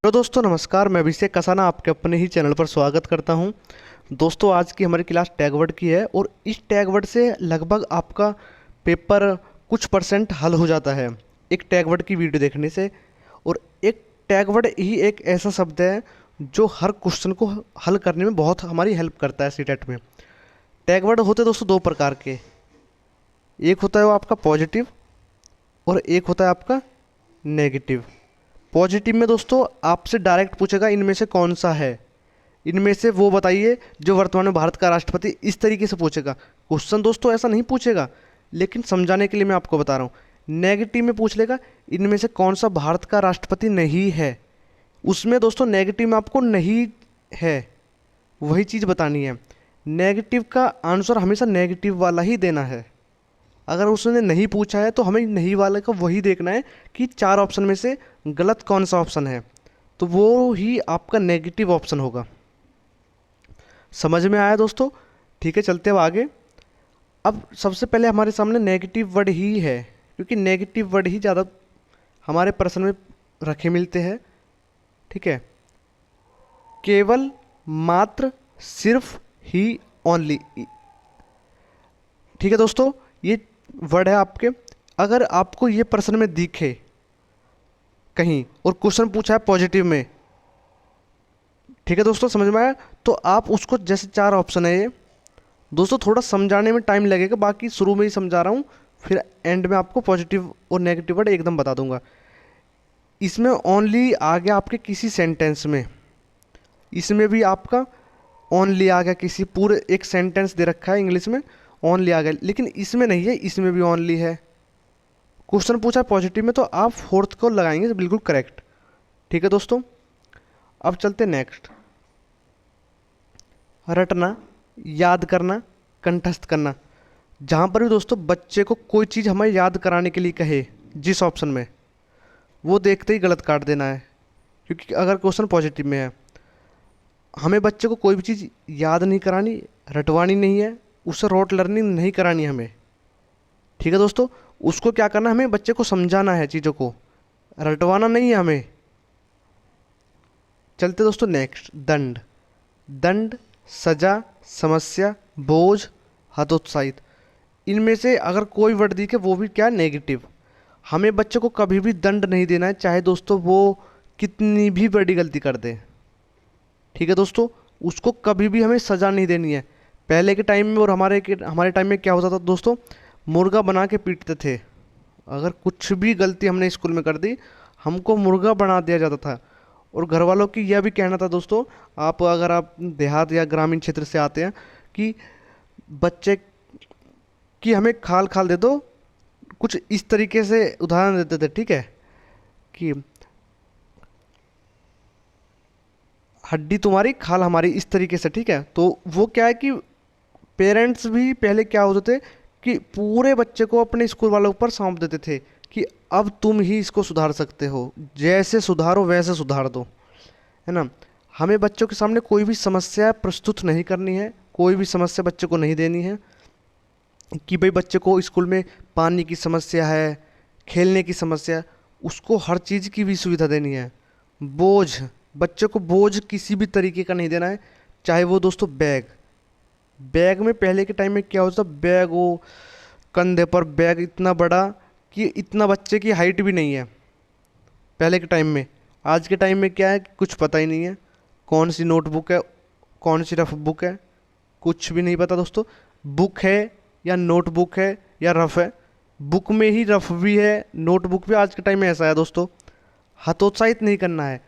Hello दोस्तों, नमस्कार। मैं अभिषेक कसाना आपके अपने ही चैनल पर स्वागत करता हूं। दोस्तों, आज की हमारी क्लास टैग वर्ड की है और इस टैग वर्ड से लगभग आपका पेपर कुछ परसेंट हल हो जाता है एक टैग वर्ड की वीडियो देखने से। और एक टैग वर्ड ही एक ऐसा शब्द है जो हर क्वेश्चन को हल करने में बहुत हमारी हेल्प करता है सीटेट में। टैग वर्ड होते हैं दोस्तों दो प्रकार के। एक होता है वो आपका पॉजिटिव और एक होता है आपका नेगेटिव। पॉजिटिव में दोस्तों आपसे डायरेक्ट पूछेगा इनमें से कौन सा है, इनमें से वो बताइए जो वर्तमान में भारत का राष्ट्रपति, इस तरीके से पूछेगा। क्वेश्चन दोस्तों ऐसा नहीं पूछेगा, लेकिन समझाने के लिए मैं आपको बता रहा हूँ। नेगेटिव में पूछ लेगा इनमें से कौन सा भारत का राष्ट्रपति नहीं है। उसमें दोस्तों नेगेटिव में आपको नहीं है वही चीज़ बतानी है। नेगेटिव का आंसर हमेशा नेगेटिव वाला ही देना है। अगर उसने नहीं पूछा है तो हमें नहीं वाले का वही देखना है कि चार ऑप्शन में से गलत कौन सा ऑप्शन है, तो वो ही आपका नेगेटिव ऑप्शन होगा। समझ में आया दोस्तों? ठीक है, चलते हैं आगे। अब सबसे पहले हमारे सामने नेगेटिव वर्ड ही है, क्योंकि नेगेटिव वर्ड ही ज़्यादा हमारे प्रश्न में रखे मिलते हैं। ठीक है, केवल, मात्र, सिर्फ, ही, ओनली। ठीक है दोस्तों, ये वर्ड है आपके। अगर आपको ये प्रश्न में दिखे कहीं और क्वेश्चन पूछा है पॉजिटिव में, ठीक है दोस्तों, समझ में आया? तो आप उसको, जैसे चार ऑप्शन है ये दोस्तों, थोड़ा समझाने में टाइम लगेगा, बाकी शुरू में ही समझा रहा हूँ, फिर एंड में आपको पॉजिटिव और नेगेटिव वर्ड एकदम बता दूंगा। इसमें ओनली आ गया आपके किसी सेंटेंस में, इसमें भी आपका ओनली आ गया, किसी पूरे एक सेंटेंस दे रखा है इंग्लिश में, ओनली आ गया, लेकिन इसमें नहीं है, इसमें भी ओनली है। क्वेश्चन पूछा है पॉजिटिव में तो आप फोर्थ को लगाएंगे बिल्कुल करेक्ट। ठीक है दोस्तों, अब चलते नेक्स्ट। रटना, याद करना, कंठस्थ करना। जहाँ पर भी दोस्तों बच्चे को कोई चीज़ हमें याद कराने के लिए कहे जिस ऑप्शन में, वो देखते ही गलत काट देना है, क्योंकि अगर क्वेश्चन पॉजिटिव में है, हमें बच्चे को कोई भी चीज़ याद नहीं करानी, रटवानी नहीं है, उससे रोट लर्निंग नहीं करानी हमें। ठीक है दोस्तों, उसको क्या करना, हमें बच्चे को समझाना है, चीज़ों को रटवाना नहीं है हमें। चलते दोस्तों नेक्स्ट। दंड। दंड, सजा, समस्या, बोझ, हतोत्साहित। इनमें से अगर कोई वर्ड दिखे वो भी क्या, नेगेटिव। हमें बच्चे को कभी भी दंड नहीं देना है, चाहे दोस्तों वो कितनी भी बड़ी गलती कर दे। ठीक है दोस्तों, उसको कभी भी हमें सज़ा नहीं देनी है। पहले के टाइम में और हमारे टाइम में क्या होता था दोस्तों, मुर्गा बना के पीटते थे। अगर कुछ भी गलती हमने स्कूल में कर दी, हमको मुर्गा बना दिया जाता था। और घर वालों की यह भी कहना था दोस्तों, अगर आप देहात या ग्रामीण क्षेत्र से आते हैं, कि बच्चे की हमें खाल खाल दे दो, कुछ इस तरीके से उदाहरण देते थे। ठीक है, कि हड्डी तुम्हारी खाल हमारी, इस तरीके से। ठीक है, तो वो क्या है कि पेरेंट्स भी पहले क्या होते थे कि पूरे बच्चे को अपने स्कूल वालों पर सौंप देते थे कि अब तुम ही इसको सुधार सकते हो, जैसे सुधारो वैसे सुधार दो, है ना। हमें बच्चों के सामने कोई भी समस्या प्रस्तुत नहीं करनी है, कोई भी समस्या बच्चे को नहीं देनी है कि भाई बच्चे को स्कूल में पानी की समस्या है, खेलने की समस्या है, उसको हर चीज़ की भी सुविधा देनी है। बोझ, बच्चे को बोझ किसी भी तरीके का नहीं देना है, चाहे वो दोस्तों बैग। बैग में पहले के टाइम में क्या होता था, बैग वो कंधे पर बैग इतना बड़ा कि इतना बच्चे की हाइट भी नहीं है पहले के टाइम में। आज के टाइम में क्या है कि कुछ पता ही नहीं है, कौन सी नोटबुक है, कौन सी रफ बुक है, कुछ भी नहीं पता दोस्तों। बुक है या नोटबुक है या रफ है, बुक में ही रफ भी है, नोटबुक भी आज के टाइम में ऐसा है दोस्तों। हतोत्साहित नहीं करना है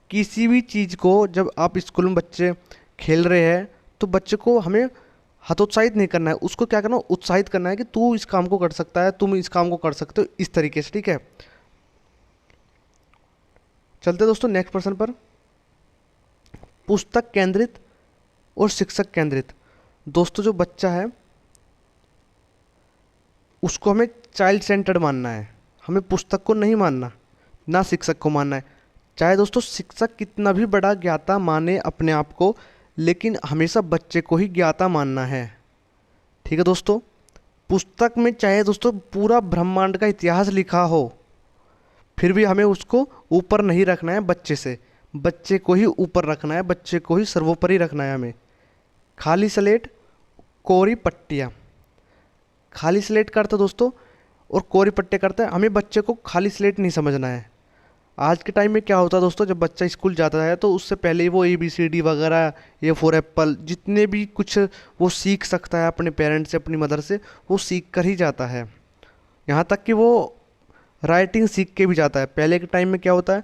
किसी भी चीज़ को। जब आप स्कूल में बच्चे खेल रहे हैं तो बच्चे को हमें हतोत्साहित नहीं करना है, उसको क्या करना है, उत्साहित करना है कि तू इस काम को कर सकता है, तुम इस काम को कर सकते हो, इस तरीके से। ठीक है, चलते दोस्तों नेक्स्ट प्रश्न पर। पुस्तक केंद्रित और शिक्षक केंद्रित। दोस्तों जो बच्चा है उसको हमें चाइल्ड सेंटर्ड मानना है, हमें पुस्तक को नहीं मानना, ना शिक्षक को मानना है। चाहे दोस्तों शिक्षक कितना भी बड़ा ज्ञाता माने अपने आप को, लेकिन हमेशा बच्चे को ही ज्ञाता मानना है। ठीक है दोस्तों, पुस्तक में चाहे दोस्तों पूरा ब्रह्मांड का इतिहास लिखा हो, फिर भी हमें उसको ऊपर नहीं रखना है बच्चे से। बच्चे को ही ऊपर रखना है, बच्चे को ही सर्वोपरि रखना है हमें। खाली स्लेट, कोरी पट्टियाँ। खाली स्लेट का अर्थ दोस्तों और कोरी पट्टे करता है, हमें बच्चे को खाली स्लेट नहीं समझना है। आज के टाइम में क्या होता है दोस्तों, जब बच्चा स्कूल जाता है तो उससे पहले ही वो ABCD वगैरह, ए फॉर एप्पल, जितने भी कुछ वो सीख सकता है अपने पेरेंट्स से, अपनी मदर से, वो सीख कर ही जाता है। यहाँ तक कि वो राइटिंग सीख के भी जाता है। पहले के टाइम में क्या होता है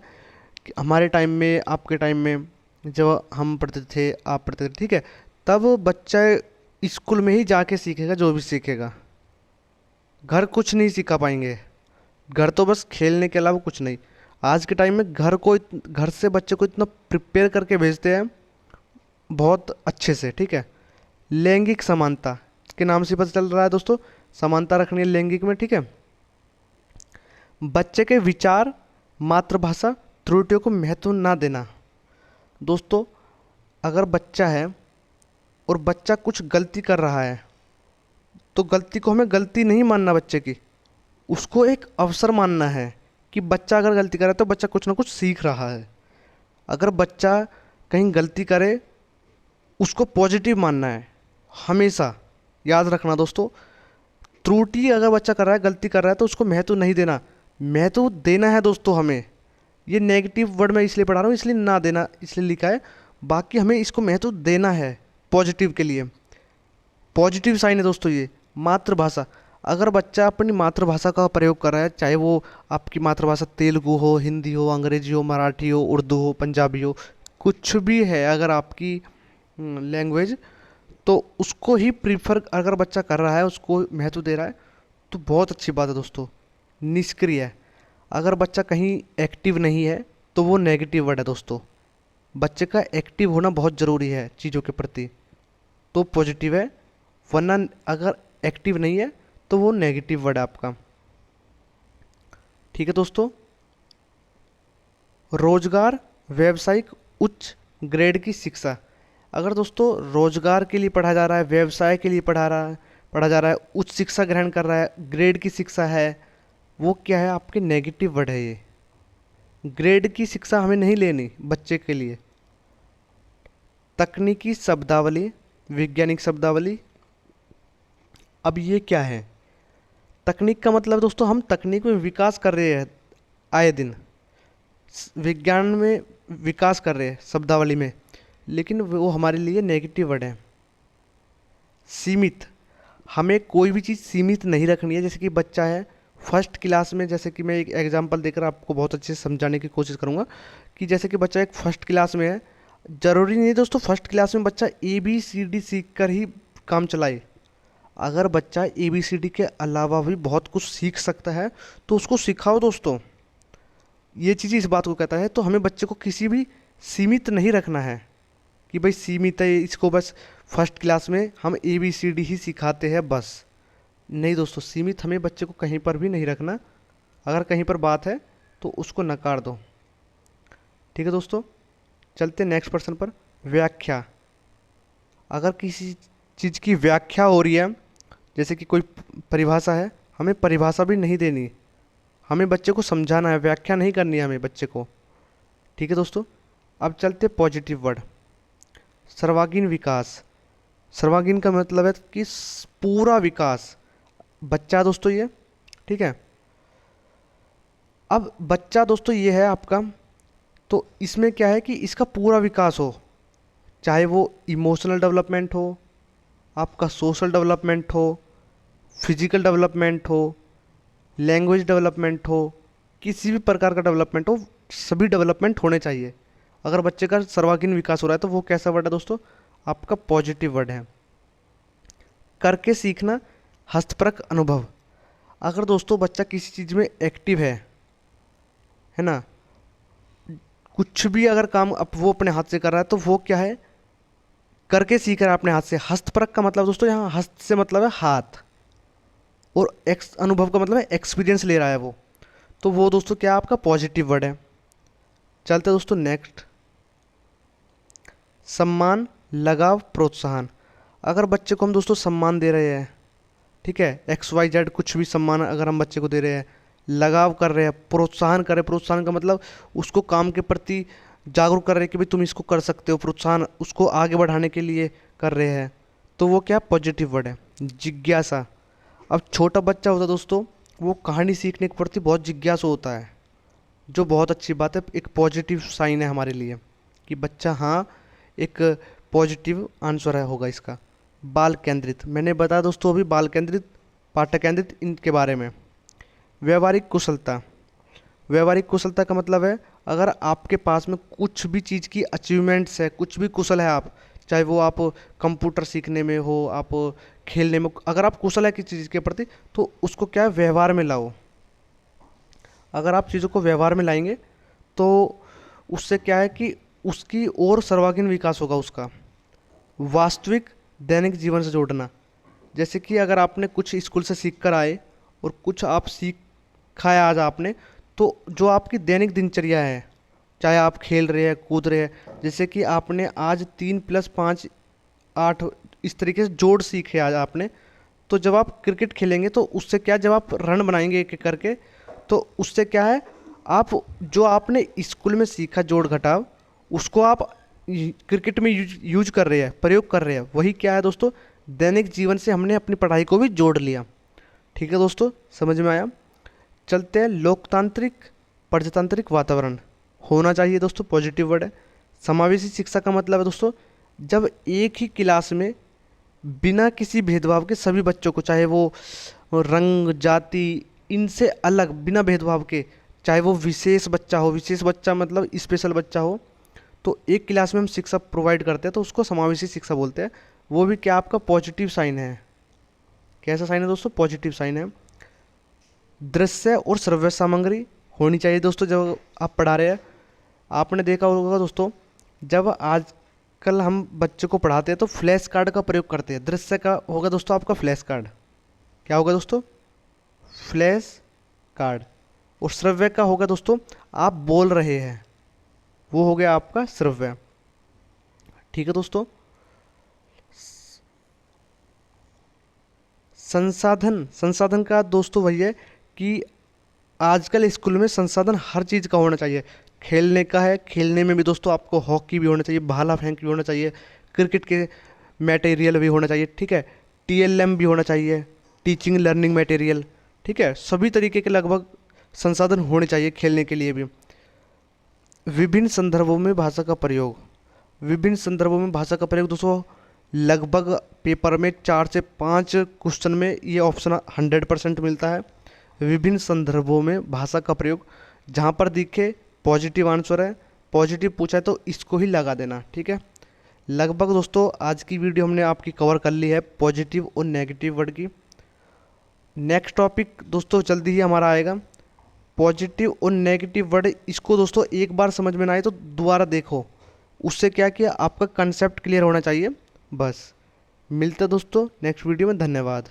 कि हमारे टाइम में, आपके टाइम में, जब हम पढ़ते थे, आप पढ़ते थे, ठीक है, तब बच्चा स्कूल में ही जाके सीखेगा जो भी सीखेगा। घर कुछ नहीं सिखा पाएंगे, घर तो बस खेलने के अलावा कुछ नहीं। आज के टाइम में घर से बच्चे को इतना प्रिपेयर करके भेजते हैं बहुत अच्छे से, ठीक है। लैंगिक समानता के नाम से पता चल रहा है दोस्तों, समानता रखनी है लैंगिक में, ठीक है। बच्चे के विचार, मातृभाषा, त्रुटियों को महत्व ना देना। दोस्तों अगर बच्चा है और बच्चा कुछ गलती कर रहा है तो गलती को हमें गलती नहीं मानना बच्चे की, उसको एक अवसर मानना है कि बच्चा अगर गलती कर रहा है तो बच्चा कुछ ना कुछ सीख रहा है। अगर बच्चा कहीं गलती करे, उसको पॉजिटिव मानना है हमेशा। याद रखना दोस्तों, त्रुटि अगर बच्चा कर रहा है, गलती कर रहा है, तो उसको महत्व नहीं देना, महत्व देना है दोस्तों हमें। ये नेगेटिव वर्ड मैं इसलिए पढ़ा रहा हूँ, इसलिए ना देना इसलिए लिखा है, बाकी हमें इसको महत्व देना है पॉजिटिव के लिए। पॉजिटिव साइन है दोस्तों ये। मातृभाषा, अगर बच्चा अपनी मातृभाषा का प्रयोग कर रहा है, चाहे वो आपकी मातृभाषा तेलुगु हो, हिंदी हो, अंग्रेजी हो, मराठी हो, उर्दू हो, पंजाबी हो, कुछ भी है अगर आपकी लैंग्वेज, तो उसको ही प्रीफर अगर बच्चा कर रहा है, उसको महत्व दे रहा है, तो बहुत अच्छी बात है दोस्तों। निष्क्रिय है, अगर बच्चा कहीं एक्टिव नहीं है तो वो नेगेटिव वर्ड है दोस्तों। बच्चे का एक्टिव होना बहुत ज़रूरी है चीज़ों के प्रति, तो पॉजिटिव है, वरना अगर एक्टिव नहीं है तो वो नेगेटिव वर्ड है आपका, ठीक है दोस्तों। रोजगार, व्यावसायिक, उच्च ग्रेड की शिक्षा। अगर दोस्तों रोजगार के लिए पढ़ा जा रहा है, व्यवसाय के लिए पढ़ा जा रहा है, उच्च शिक्षा ग्रहण कर रहा है, ग्रेड की शिक्षा है, वो क्या है, आपके नेगेटिव वर्ड है ये। ग्रेड की शिक्षा हमें नहीं लेनी बच्चे के लिए। तकनीकी शब्दावली, वैज्ञानिक शब्दावली, अब ये क्या है? तकनीक का मतलब दोस्तों, हम तकनीक में विकास कर रहे हैं आए दिन, विज्ञान में विकास कर रहे हैं शब्दावली में, लेकिन वो हमारे लिए नेगेटिव वर्ड है। सीमित, हमें कोई भी चीज़ सीमित नहीं रखनी है। जैसे कि बच्चा है फर्स्ट क्लास में, जैसे कि मैं एक एग्जांपल देकर आपको बहुत अच्छे से समझाने की कोशिश करूँगा कि जैसे कि बच्चा एक फर्स्ट क्लास में है, ज़रूरी नहीं है दोस्तों फर्स्ट क्लास में बच्चा ABCD सीख कर ही काम चलाए। अगर बच्चा ABCD के अलावा भी बहुत कुछ सीख सकता है तो उसको सिखाओ दोस्तों। ये चीज़ इस बात को कहता है, तो हमें बच्चे को किसी भी सीमित नहीं रखना है कि भाई सीमित है, इसको बस फर्स्ट क्लास में हम ABCD ही सिखाते हैं बस। नहीं दोस्तों, सीमित हमें बच्चे को कहीं पर भी नहीं रखना। अगर कहीं पर बात है तो उसको नकार दो, ठीक है दोस्तों। चलते नेक्स्ट प्रश्न पर। व्याख्या, अगर किसी चीज़ की व्याख्या हो रही है, जैसे कि कोई परिभाषा है, हमें परिभाषा भी नहीं देनी, हमें बच्चे को समझाना है, व्याख्या नहीं करनी है हमें बच्चे को, ठीक है दोस्तों। अब चलते पॉजिटिव वर्ड। सर्वांगीण विकास, सर्वांगीण का मतलब है कि पूरा विकास। बच्चा दोस्तों ये, ठीक है। अब बच्चा दोस्तों ये है आपका, तो इसमें क्या है कि इसका पूरा विकास हो, चाहे वो इमोशनल डेवलपमेंट हो, आपका सोशल डेवलपमेंट हो, फिजिकल डेवलपमेंट हो, लैंग्वेज डेवलपमेंट हो, किसी भी प्रकार का डेवलपमेंट हो, सभी डेवलपमेंट होने चाहिए। अगर बच्चे का सर्वांगीण विकास हो रहा है तो वो कैसा वर्ड है दोस्तों, आपका पॉजिटिव वर्ड है। करके सीखना, हस्तपरक अनुभव, अगर दोस्तों बच्चा किसी चीज़ में एक्टिव है ना, कुछ भी अगर काम वो अपने हाथ से कर रहा है तो वो क्या है, करके सीख रहा है अपने हाथ से। हस्तपरक का मतलब दोस्तों यहाँ हस्त से मतलब है हाथ, और अनुभव का मतलब है एक्सपीरियंस ले रहा है वो, तो वो दोस्तों क्या आपका पॉजिटिव वर्ड है। चलते दोस्तों नेक्स्ट। सम्मान, लगाव, प्रोत्साहन, अगर बच्चे को हम दोस्तों सम्मान दे रहे हैं, ठीक है, XYZ कुछ भी सम्मान अगर हम बच्चे को दे रहे हैं, लगाव कर रहे हैं, प्रोत्साहन कर रहे हैं, प्रोत्साहन का मतलब उसको काम के प्रति जागरूक कर रहे हैं कि भाई तुम इसको कर सकते हो, प्रोत्साहन उसको आगे बढ़ाने के लिए कर रहे हैं, तो वो क्या पॉजिटिव वर्ड है। जिज्ञासा, अब छोटा बच्चा होता है दोस्तों, वो कहानी सीखने के प्रति बहुत जिज्ञासु होता है, जो बहुत अच्छी बात है, एक पॉजिटिव साइन है हमारे लिए कि बच्चा हाँ एक पॉजिटिव आंसर है होगा इसका। बाल केंद्रित, मैंने बताया दोस्तों अभी बाल केंद्रित, पाठक केंद्रित, इनके बारे में। व्यवहारिक कुशलता, व्यवहारिक कुशलता का मतलब है अगर आपके पास में कुछ भी चीज़ की अचीवमेंट्स है, कुछ भी कुशल है आप, चाहे वो आप कंप्यूटर सीखने में हो, आप खेलने में, अगर आप कुशल है किसी चीज़ के प्रति, तो उसको क्या है व्यवहार में लाओ। अगर आप चीज़ों को व्यवहार में लाएंगे तो उससे क्या है कि उसकी और सर्वांगीण विकास होगा उसका। वास्तविक दैनिक जीवन से जोड़ना, जैसे कि अगर आपने कुछ स्कूल से सीख कर आए और कुछ आप सीखा है आज आपने, तो जो आपकी दैनिक दिनचर्या है, चाहे आप खेल रहे हैं कूद रहे हैं, जैसे कि आपने आज 3 + 5 8 इस तरीके से जोड़ सीखे आज आपने, तो जब आप क्रिकेट खेलेंगे तो उससे क्या, जब आप रन बनाएंगे एक एक करके, तो उससे क्या है, आप जो आपने स्कूल में सीखा जोड़ घटाव, उसको आप क्रिकेट में यूज कर रहे हैं, प्रयोग कर रहे हैं, वही क्या है दोस्तों, दैनिक जीवन से हमने अपनी पढ़ाई को भी जोड़ लिया। ठीक है दोस्तों, समझ में आया। चलते हैं, लोकतांत्रिक प्रजातांत्रिक वातावरण होना चाहिए दोस्तों, पॉजिटिव वर्ड है। समावेशी शिक्षा का मतलब है दोस्तों, जब एक ही क्लास में बिना किसी भेदभाव के सभी बच्चों को, चाहे वो रंग जाति इनसे अलग, बिना भेदभाव के, चाहे वो विशेष बच्चा हो, विशेष बच्चा मतलब स्पेशल बच्चा हो, तो एक क्लास में हम शिक्षा प्रोवाइड करते हैं तो उसको समावेशी शिक्षा बोलते हैं। वो भी क्या आपका पॉजिटिव साइन है। कैसा साइन है दोस्तों, पॉजिटिव साइन है। दृश्य और श्रव्य सामग्री होनी चाहिए दोस्तों जब आप पढ़ा रहे हैं। आपने देखा होगा दोस्तों, जब आजकल हम बच्चे को पढ़ाते हैं तो फ्लैश कार्ड का प्रयोग करते हैं। दृश्य का होगा दोस्तों आपका फ्लैश कार्ड, क्या होगा दोस्तों, फ्लैश कार्ड। और श्रव्य का होगा दोस्तों, आप बोल रहे हैं, वो हो गया आपका श्रव्य। ठीक है दोस्तों। संसाधन, संसाधन का दोस्तों वही है कि आजकल स्कूल में संसाधन हर चीज़ का होना चाहिए। खेलने का है, खेलने में भी दोस्तों आपको हॉकी भी होना चाहिए, भाला फेंक भी होना चाहिए, क्रिकेट के मटेरियल भी होना चाहिए, ठीक है, टीएलएम भी होना चाहिए, टीचिंग लर्निंग मटेरियल, ठीक है, सभी तरीके के लगभग संसाधन होने चाहिए खेलने के लिए भी। विभिन्न संदर्भों में भाषा का प्रयोग, विभिन्न संदर्भों में भाषा का प्रयोग दोस्तों लगभग पेपर में 4 से 5 क्वेश्चन में ये ऑप्शन 100% मिलता है। विभिन्न संदर्भों में भाषा का प्रयोग, जहाँ पर दिखे पॉजिटिव आंसर है, पॉजिटिव पूछा है तो इसको ही लगा देना। ठीक है, लगभग दोस्तों आज की वीडियो हमने आपकी कवर कर ली है पॉजिटिव और नेगेटिव वर्ड की। नेक्स्ट टॉपिक दोस्तों जल्दी ही हमारा आएगा, पॉजिटिव और नेगेटिव वर्ड। इसको दोस्तों एक बार समझ में ना आए तो दोबारा देखो, उससे क्या किया आपका कंसेप्ट क्लियर होना चाहिए। बस मिलते दोस्तों नेक्स्ट वीडियो में, धन्यवाद।